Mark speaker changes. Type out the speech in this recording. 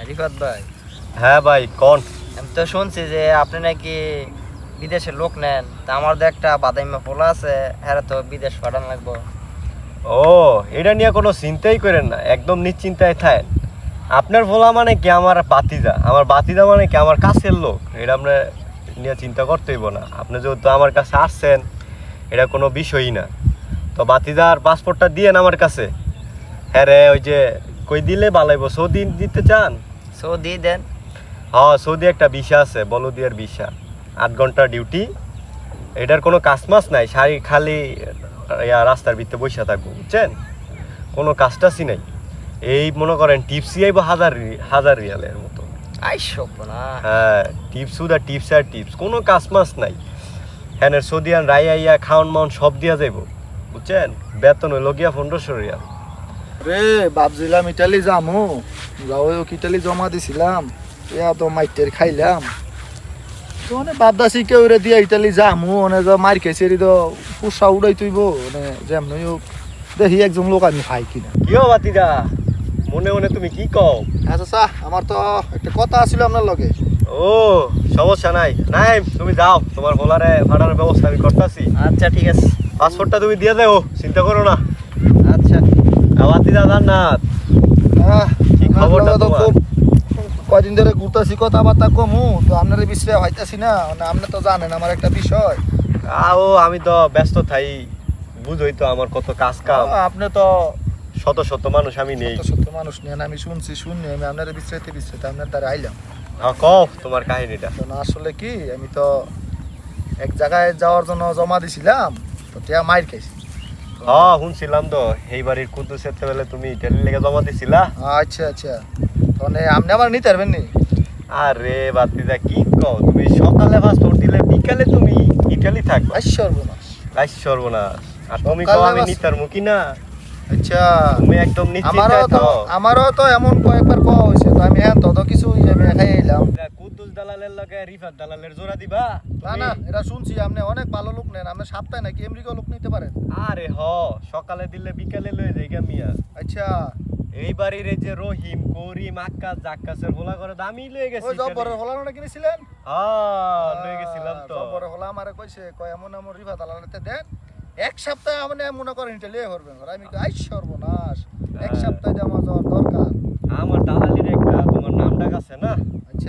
Speaker 1: রিফাত ভাই,
Speaker 2: হ্যাঁ ভাই কোন।
Speaker 1: আমি তো শুনছি যে আপনি নাকি বিদেশের লোক নেন। তা আমার তো একটা বাদাইমা পোলা আছে, হ্যাঁ তো বিদেশ পাঠান লাগবো।
Speaker 2: ও, এটা নিয়ে কোনো চিন্তাই করেন না, একদম নিশ্চিন্তায় থাকেন। আপনার ভোলা মানে কি আমার বাতিজা মানে কি আমার কাছের লোক, এটা আমরা নিয়ে চিন্তা করতে হইব না। আপনি যেহেতু আমার কাছে আসছেন, এটা কোনো বিষয়ই না। তো বাতিজার পাসপোর্টটা দিয়েন আমার কাছে। হ্যাঁ রে, ওই যে কই দিলে ভালাইব, সৌদি দিতে চান?
Speaker 1: সৌদি দেন।
Speaker 2: হ্যাঁ, সৌদি একটা ভিসা আছে, বলদিয়ার ভিসা, 8 ঘন্টা ডিউটি। এটার কোনো কাজ মাস নাই, খালি রাস্তার ভিতরে বসে থাকবো, বুঝছেন? কোনো কাজটাছি নাই। এই মনে করেন টিপসই আইব হাজার রিয়ালের মতো।
Speaker 1: না
Speaker 2: হ্যাঁ, টিপস উদা টিপস আর টিপস, কোনো কাজ মাস নাই। হ্যাঁ, সৌদিয়ান রাইয়া খাওয়ান মাউন সব দিয়া যাইব, বুঝছেন? বেতন হইল গিয়া 1500 রিয়াল।
Speaker 3: রে ভাবছিলাম ইটালি যামু, যাও ইটালি জমা দিছিলাম, ইয়া তো মাইটের খাইলাম। তো মানে বাদাসি কেউ রে দিয়া ইটালি যামু, মানে যা মার খেয়েছে তো পুষা উড়াই তুইব, মানে যেমন হোক দেখি একজন লোক আমি খাই কিনা।
Speaker 2: কিও বাতিদা, মনে মনে তুমি কি কও?
Speaker 3: আচ্ছা, আমার তো একটা কথা আছিল আপনার লগে।
Speaker 2: ও, সমস্যা নাই নাই, তুমি যাও, তোমার ভোলারে ভাড়ার ব্যবস্থা আমি করতেছি।
Speaker 1: আচ্ছা ঠিক আছে।
Speaker 2: পাসপোর্টটা তুমি দিয়ে দেও, চিন্তা করো না।
Speaker 1: আচ্ছা
Speaker 2: বাতিদা জান্নাত, কি খবরটা
Speaker 3: তো
Speaker 2: তোমার?
Speaker 3: খুব কয়দিন ধরে ঘুরতেছি, কথাবার্তা কমু তো আপনার বিষয়ে হইতাছি না, মানে আপনি তো জানেন আমার একটা বিষয়।
Speaker 2: আমি তো ব্যস্ত থাই, বুঝই তো আমার কত কাজ কাম।
Speaker 3: আপনি তো
Speaker 2: শত শত মানুষ আমি নেই।
Speaker 3: সত্য সত্য মানুষ নেন, আমি শুনি আমি আপনার বিশ্রাইতে আপনার দ্বারা আইলাম।
Speaker 2: কও তোমার কাহিনীটা।
Speaker 3: তো না, আসলে কি আমি তো এক জায়গায় যাওয়ার জন্য জমা দিছিলাম, তো টিয়া মাইর খাইছি।
Speaker 2: শুনছিলাম তো এই বাড়ির কুদ্দুসের বেলে তুমি ইটালির লেগে জমা দিছিলা।
Speaker 3: আচ্ছা, তাহলে আপনি আবার নিতে পারবেন নি?
Speaker 2: আরে বাতিদা কি কও, তুমি সকালে পাসপোর্ট দিলে বিকালে তুমি ইটালি থাকবা।
Speaker 3: সর্বনাশ।
Speaker 2: সর্বনাশ। আর তুমি
Speaker 3: সকালে
Speaker 2: কও আমি
Speaker 3: পাস-
Speaker 2: নিতার মুখী না,
Speaker 3: আচ্ছা,
Speaker 2: তুমি একদম নিশ্চিন্তায় থাকো।
Speaker 3: আমারও তো এমন কয়েকবার কওয়া হয়েছে, তো আমি হ্যাঁ তো কিছু আমি খাই এলাম।
Speaker 2: কুদ্দুস দালালের লগে রিফাত দালালের জোড়া দিবা
Speaker 3: না,
Speaker 2: তুমি?
Speaker 3: এটা শুনছি আপনি অনেক ভালো লোক নেন, আপনি সপ্তাহে নাকি আমেরিকা লোক নিতে পারেন।
Speaker 2: আরে সকালে দিলে বিকালে লয়ে যাই গা মিয়া।
Speaker 3: আচ্ছা,
Speaker 2: এই বাড়ির এই যে রহিম করিম আক্কাস জাক্কাসের ভোলা করে দামি লয়ে গেছি।
Speaker 3: ওই জব্বরের হলানো না কিনেছিলেন?
Speaker 2: লয়ে গেছিলাম তো।
Speaker 3: জব্বরের হলা আমারে কইছে, কয় এমন রিফাত আলালাতে দেন, এক সপ্তাহে আপনি মনে করেন এটা লিয়ে করবেন। আমি কই সর্বনাশ, এক সপ্তাহে আমার যাওয়ার দরকার।
Speaker 2: আমার দালালির একটা তোমার নাম ডাক আছে না?
Speaker 3: আচ্ছা।